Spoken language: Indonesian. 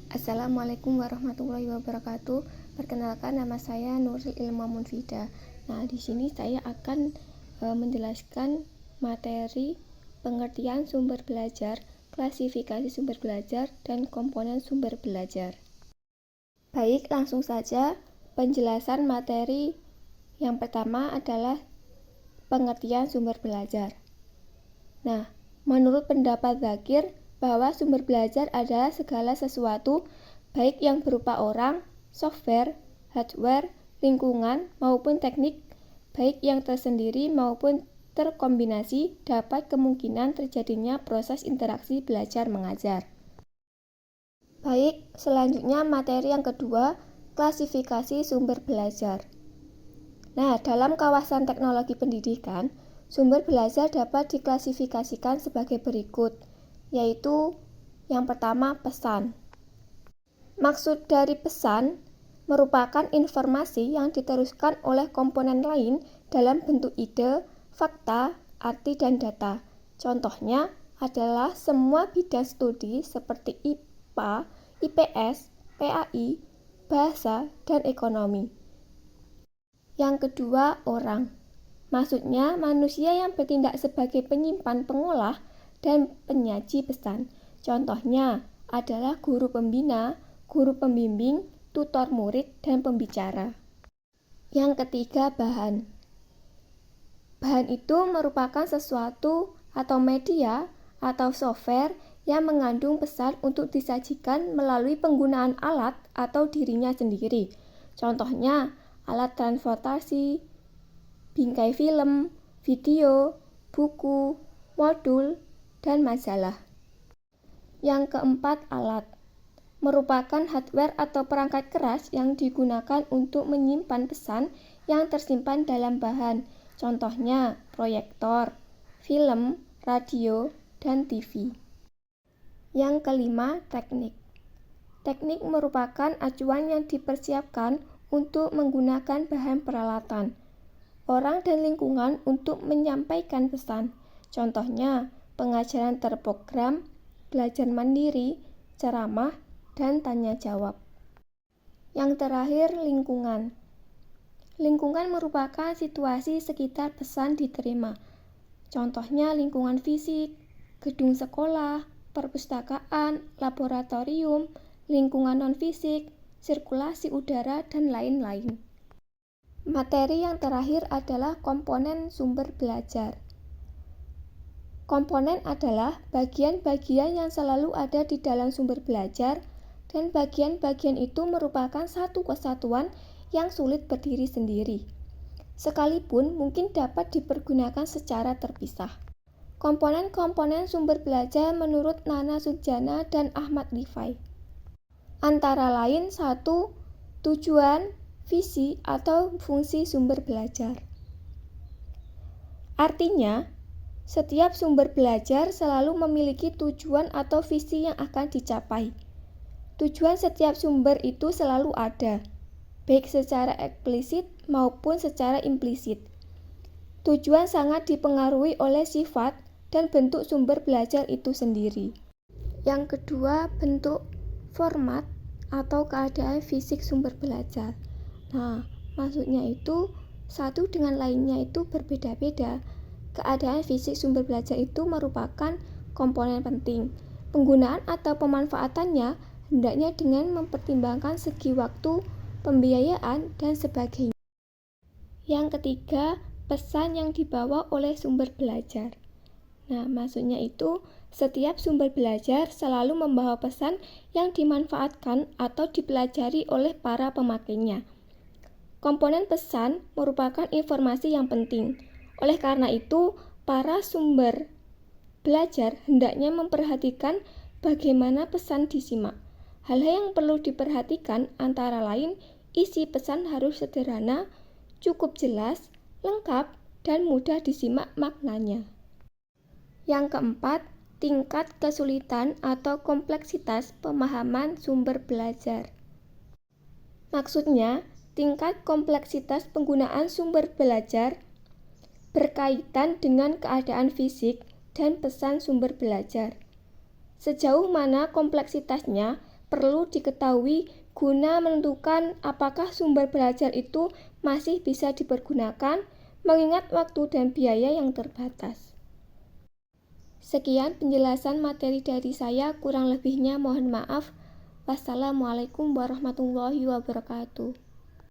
Assalamualaikum warahmatullahi wabarakatuh. Perkenalkan, nama saya Nurul Ilma Munfida. Nah, di sini saya akan menjelaskan materi pengertian sumber belajar, klasifikasi sumber belajar, dan komponen sumber belajar. Baik, langsung saja penjelasan materi. Yang pertama adalah pengertian sumber belajar. Nah, menurut pendapat Zakir, bahwa sumber belajar adalah segala sesuatu, baik yang berupa orang, software, hardware, lingkungan, maupun teknik, baik yang tersendiri maupun terkombinasi, dapat kemungkinan terjadinya proses interaksi belajar mengajar. Baik, selanjutnya materi yang kedua, klasifikasi sumber belajar. Nah, dalam kawasan teknologi pendidikan, sumber belajar dapat diklasifikasikan sebagai berikut, yaitu yang pertama, pesan. Maksud dari pesan merupakan informasi yang diteruskan oleh komponen lain dalam bentuk ide, fakta, arti, dan data. Contohnya adalah semua bidang studi seperti IPA, IPS, PAI, bahasa, dan ekonomi. Yang kedua, orang. Maksudnya manusia yang bertindak sebagai penyimpan, pengolah, dan penyaji pesan. Contohnya adalah guru pembina, guru pembimbing, tutor murid, dan pembicara. Yang ketiga, bahan. Bahan itu merupakan sesuatu atau media atau software yang mengandung pesan untuk disajikan melalui penggunaan alat atau dirinya sendiri. Contohnya alat transportasi, bingkai film, video, buku, modul, dan majalah. Yang keempat, alat. Merupakan hardware atau perangkat keras yang digunakan untuk menyimpan pesan yang tersimpan dalam bahan. Contohnya proyektor, film, radio, dan TV. Yang kelima, teknik. Teknik merupakan acuan yang dipersiapkan untuk menggunakan bahan peralatan, orang dan lingkungan untuk menyampaikan pesan. Contohnya, pengajaran terprogram, belajar mandiri, ceramah, dan tanya jawab. Yang terakhir, lingkungan. Lingkungan merupakan situasi sekitar pesan diterima. Contohnya lingkungan fisik, gedung sekolah, perpustakaan, laboratorium, lingkungan non-fisik, sirkulasi udara, dan lain-lain. Materi yang terakhir adalah komponen sumber belajar. Komponen adalah bagian-bagian yang selalu ada di dalam sumber belajar, dan bagian-bagian itu merupakan satu kesatuan yang sulit berdiri sendiri, sekalipun mungkin dapat dipergunakan secara terpisah. Komponen-komponen sumber belajar menurut Nana Sujana dan Ahmad Rifai antara lain: 1. Tujuan, visi, atau fungsi sumber belajar. Artinya, setiap sumber belajar selalu memiliki tujuan atau visi yang akan dicapai. Tujuan setiap sumber itu selalu ada, baik secara eksplisit maupun secara implisit. Tujuan sangat dipengaruhi oleh sifat dan bentuk sumber belajar itu sendiri. Yang kedua, bentuk, format, atau keadaan fisik sumber belajar. Nah, maksudnya itu satu dengan lainnya itu berbeda-beda. Keadaan fisik sumber belajar itu merupakan komponen penting. Penggunaan atau pemanfaatannya hendaknya dengan mempertimbangkan segi waktu, pembiayaan, dan sebagainya. Yang ketiga, pesan yang dibawa oleh sumber belajar. Nah, maksudnya itu setiap sumber belajar selalu membawa pesan yang dimanfaatkan atau dipelajari oleh para pemakainya. Komponen pesan merupakan informasi yang penting. Oleh karena itu, para sumber belajar hendaknya memperhatikan bagaimana pesan disimak. Hal-hal yang perlu diperhatikan antara lain, isi pesan harus sederhana, cukup jelas, lengkap, dan mudah disimak maknanya. Yang keempat, tingkat kesulitan atau kompleksitas pemahaman sumber belajar. Maksudnya, tingkat kompleksitas penggunaan sumber belajar berkaitan dengan keadaan fisik dan pesan sumber belajar. Sejauh mana kompleksitasnya perlu diketahui guna menentukan apakah sumber belajar itu masih bisa dipergunakan, mengingat waktu dan biaya yang terbatas. Sekian penjelasan materi dari saya, kurang lebihnya mohon maaf. Wassalamualaikum warahmatullahi wabarakatuh.